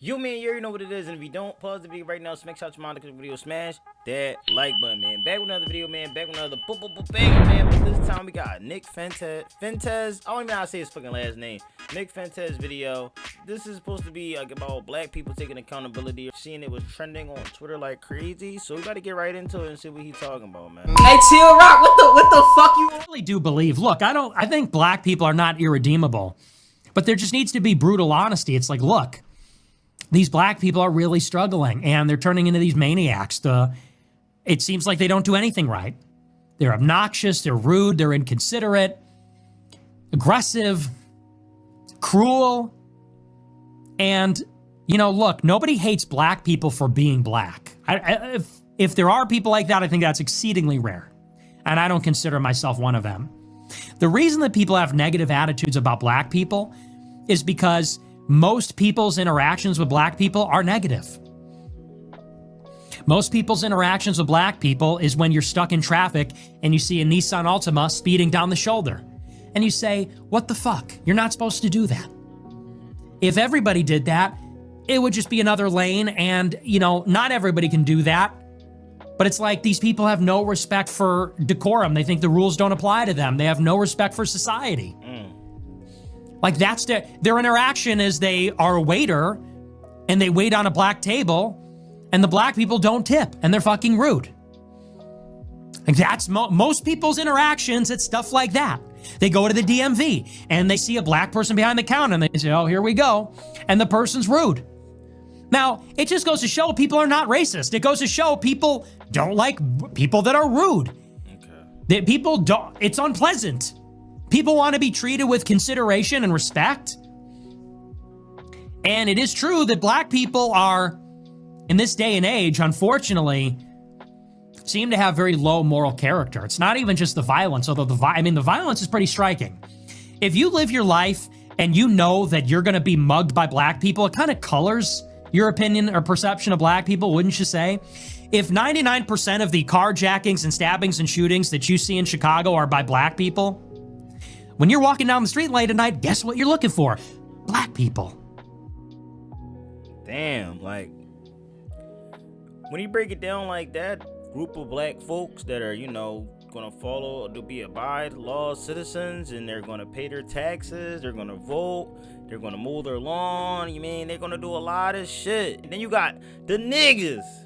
You man, you already know what it is, and if you don't, pause the video right now, smash out your mind, click the video, smash that like button, man. Back with another video, man. Back with another banger, man. But this time we got Nick Fuentes. I don't even know how to say his fucking last name. Nick Fuentes video. This is supposed to be like about black people taking accountability. Seeing it was trending on Twitter like crazy, so we gotta get right into it and see what he's talking about, man. Hey, Chill Rock, what the fuck you? I really do believe. Look, I think black people are not irredeemable, but there just needs to be brutal honesty. It's like, look, these black people are really struggling, and they're turning into these maniacs. It seems like they don't do anything right. They're obnoxious, they're rude, they're inconsiderate, aggressive, cruel, and look, nobody hates black people for being black. If there are people like that, I think that's exceedingly rare, and I don't consider myself one of them. The reason that people have negative attitudes about black people is because most people's interactions with black people are negative. Most people's interactions with black people is when you're stuck in traffic and you see a Nissan Altima speeding down the shoulder. And you say, what the fuck? You're not supposed to do that. If everybody did that, it would just be another lane, and, not everybody can do that. But it's like these people have no respect for decorum. They think the rules don't apply to them. They have no respect for society. Like, that's their interaction is they are a waiter and they wait on a black table and the black people don't tip and they're fucking rude. Like, that's most people's interactions. It's stuff like that. They go to the DMV and they see a black person behind the counter and they say, oh, here we go. And the person's rude. Now, it just goes to show people are not racist. It goes to show people don't like people that are rude. Okay. That people don't, it's unpleasant. People want to be treated with consideration and respect. And it is true that black people are, in this day and age, unfortunately, seem to have very low moral character. It's not even just the violence, although the violence is pretty striking. If you live your life and you know that you're going to be mugged by black people, it kind of colors your opinion or perception of black people, wouldn't you say? If 99% of the carjackings and stabbings and shootings that you see in Chicago are by black people, when you're walking down the street late at night, guess what you're looking for? Black people. Damn, like, when you break it down like that, group of black folks that are, gonna follow, to be abide law citizens, and they're gonna pay their taxes, they're gonna vote, they're gonna mow their lawn, they're gonna do a lot of shit. And then you got the niggas.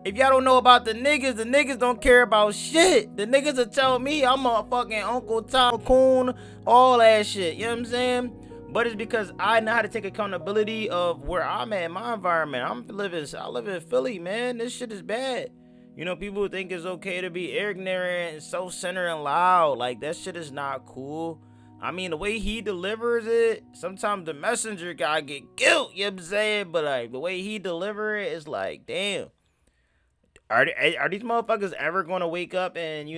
If y'all don't know about the niggas don't care about shit. The niggas will tell me I'm a fucking Uncle Tom Coon, all that shit. You know what I'm saying? But it's because I know how to take accountability of where I'm at, my environment. I live in Philly, man. This shit is bad. People think it's okay to be ignorant and self-centered and loud. Like, that shit is not cool. The way he delivers it, sometimes the messenger guy get killed, you know what I'm saying? But, like, the way he deliver it is like, damn. Are these motherfuckers ever going to wake up and,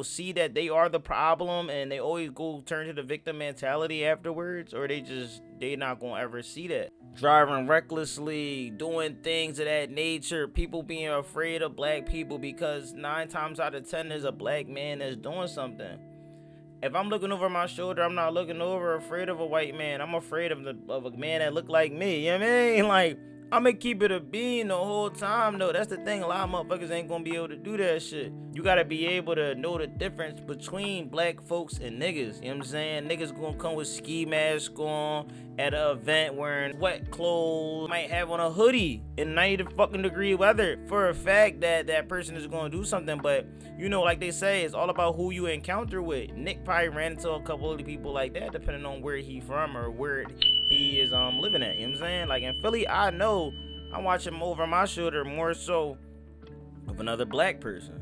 see that they are the problem and they always go turn to the victim mentality afterwards? Or they not going to ever see that? Driving recklessly, doing things of that nature, people being afraid of black people because 9 times out of 10 there's a black man that's doing something. If I'm looking over my shoulder, I'm not looking over afraid of a white man. I'm afraid of a man that look like me. You know what I mean? Like, I'm gonna keep it a bean the whole time, though. That's the thing. A lot of motherfuckers ain't gonna be able to do that shit. You gotta be able to know the difference between black folks and niggas. You know what I'm saying? Niggas gonna come with ski mask on at an event wearing wet clothes, might have on a hoodie in 90 fucking degree weather for a fact that that person is gonna do something. But, like they say, it's all about who you encounter with. Nick probably ran into a couple of the people like that, depending on where he from or where he is living at. You know what I'm saying? Like, in Philly, I know I'm watching over my shoulder more so of another black person.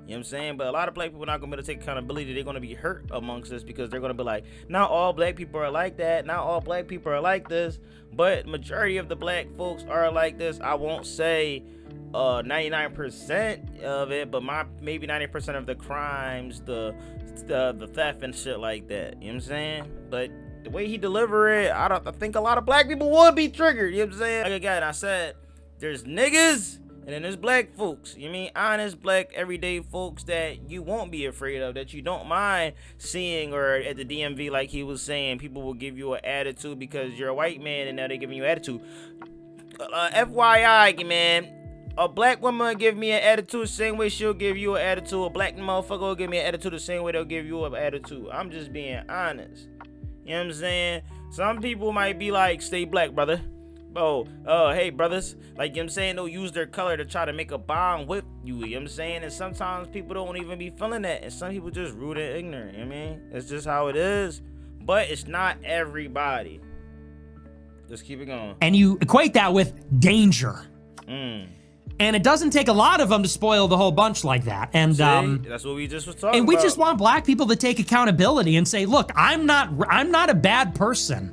You know what I'm saying? But a lot of black people are not going to be able to take accountability. They're going to be hurt amongst us because they're going to be like, not all black people are like that. Not all black people are like this. But majority of the black folks are like this. I won't say 99% of it, but maybe 90% of the crimes, the theft and shit like that. You know what I'm saying? But the way he deliver it, I think a lot of black people would be triggered. You know what I'm saying? Like, again, I said, there's niggas and then there's black folks. Honest black everyday folks that you won't be afraid of, that you don't mind seeing, or at the DMV, like he was saying, people will give you an attitude because you're a white man and now they're giving you attitude. FYI, man, a black woman will give me an attitude the same way she'll give you an attitude. A black motherfucker will give me an attitude the same way they'll give you an attitude. I'm just being honest. You know what I'm saying? Some people might be like, stay black, brother. Oh, hey, brothers. Like, you know what I'm saying? They'll use their color to try to make a bond with you. You know what I'm saying? And sometimes people don't even be feeling that. And some people just rude and ignorant. You know what I mean? It's just how it is. But it's not everybody. Just keep it going. And you equate that with danger. And it doesn't take a lot of them to spoil the whole bunch like that. And that's what we just was talking about. And we just want black people to take accountability and say, look, I'm not a bad person.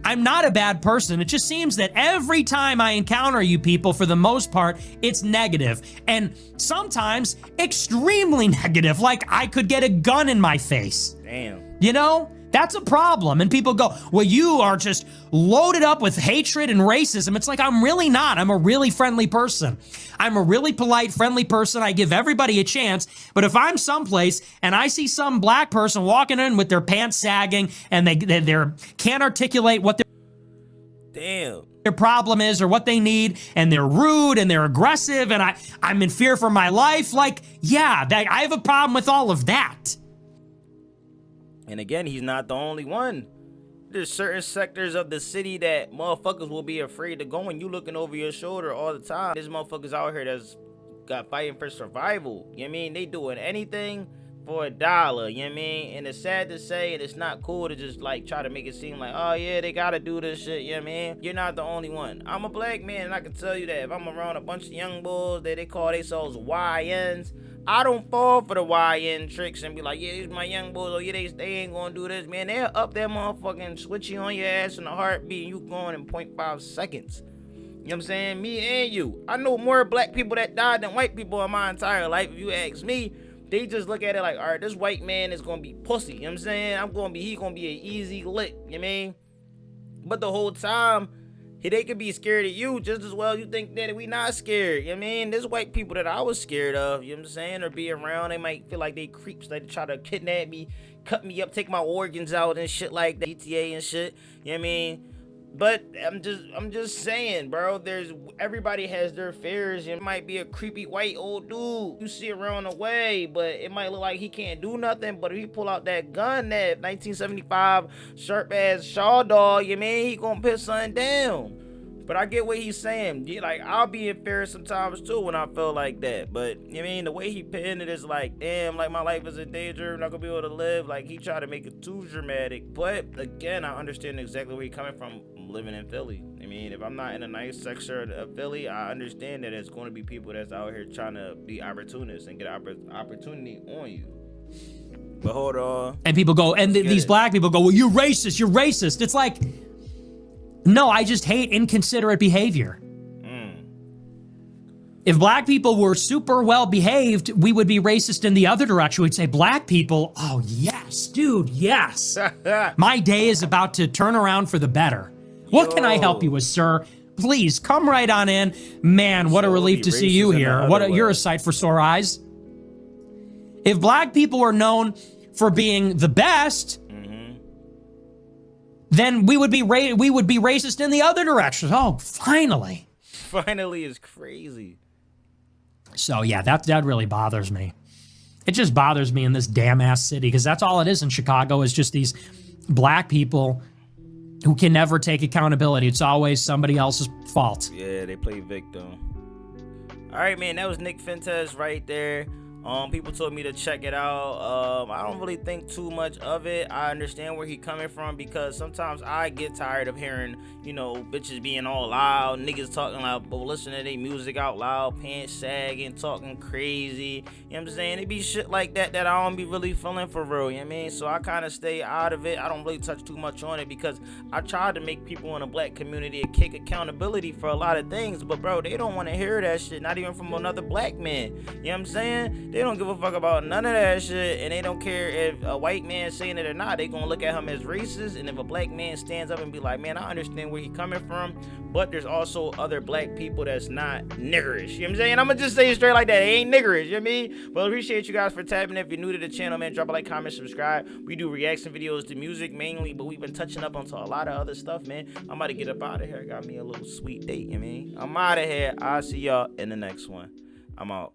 I'm not a bad person. It just seems that every time I encounter you people, for the most part, it's negative. And sometimes extremely negative. Like I could get a gun in my face. Damn. You know? That's a problem. And people go, well, you are just loaded up with hatred and racism. It's like, I'm really not. I'm a really friendly person. I'm a really polite, friendly person. I give everybody a chance. But if I'm someplace and I see some black person walking in with their pants sagging and they can't articulate what their problem is or what they need, and they're rude and they're aggressive and I'm in fear for my life, like, yeah, I have a problem with all of that. And again, he's not the only one. There's certain sectors of the city that motherfuckers will be afraid to go, and you looking over your shoulder all the time. There's motherfuckers out here that's got fighting for survival. You know what I mean? They doing anything for $1. You know what I mean? And it's sad to say, and it's not cool to just like try to make it seem like, oh yeah, they gotta do this shit. You know what I mean? You're not the only one. I'm a black man, and I can tell you that if I'm around a bunch of young bulls that they call themselves YNs, I don't fall for the YN tricks and be like, yeah, these my young boys, oh yeah, they ain't gonna do this, man. They'll up that motherfucking switch you on your ass in a heartbeat and you going in 0.5 seconds. You know what I'm saying? Me and you. I know more black people that died than white people in my entire life. If you ask me, they just look at it like, all right, this white man is gonna be pussy. You know what I'm saying? He gonna be an easy lick. You know what I mean? But the whole time, they could be scared of you just as well. You think that we not scared. You know what I mean? There's white people that I was scared of, you know what I'm saying? Or be around. They might feel like they creeps. They try to kidnap me, cut me up, take my organs out and shit like that. GTA and shit. You know what I mean? But I'm just saying, bro, everybody has their fears. It might be a creepy white old dude you see around the way, but it might look like he can't do nothing. But if he pull out that gun, that 1975 sharp ass Shaw dog, you mean he gonna put something down. But I get what he's saying. Like, I'll be in fear sometimes too when I feel like that. But you know what I mean, the way he pinned it is like, damn, like my life is in danger, I'm not gonna be able to live. Like, he tried to make it too dramatic. But again, I understand exactly where he's coming from. Living in Philly. I mean, if I'm not in a nice section of Philly, I understand that it's going to be people that's out here trying to be opportunists and get opportunity on you. But hold on. And people go, and these black people go, well, you're racist. It's like, no, I just hate inconsiderate behavior. If black people were super well behaved, we would be racist in the other direction. We'd say, black people, oh yes, dude, yes. My day is about to turn around for the better. What can I help you with, sir? Please come right on in. Man, what a relief to see you here. You're a sight for sore eyes. If black people were known for being the best, then we would be racist in the other direction. Oh, finally. Finally is crazy. So yeah, that really bothers me. It just bothers me in this damn ass city, because that's all it is in Chicago, is just these black people who can never take accountability. It's always somebody else's fault. Yeah, they play victim. All right, man, that was Nick Fuentes right there. People told me to check it out. I don't really think too much of it. I understand where he's coming from, because sometimes I get tired of hearing, bitches being all loud, niggas talking loud, but listening to their music out loud, pants sagging, talking crazy. You know what I'm saying? It be shit like that I don't be really feeling for real, you know what I mean? So I kind of stay out of it. I don't really touch too much on it, because I try to make people in the black community kick accountability for a lot of things, but bro, they don't want to hear that shit, not even from another black man. You know what I'm saying? They don't give a fuck about none of that shit, and they don't care if a white man saying it or not. They gonna look at him as racist, and if a black man stands up and be like, man, I understand where he coming from, but there's also other black people that's not niggerish. You know what I'm saying? I'm gonna just say it straight like that. They ain't niggerish, you know what I mean? But I appreciate you guys for tapping in. If you're new to the channel, man, drop a like, comment, subscribe. We do reaction videos to music mainly, but we've been touching up onto a lot of other stuff, man. I'm about to get up out of here. Got me a little sweet date, you know what I mean? I'm out of here. I'll see y'all in the next one. I'm out.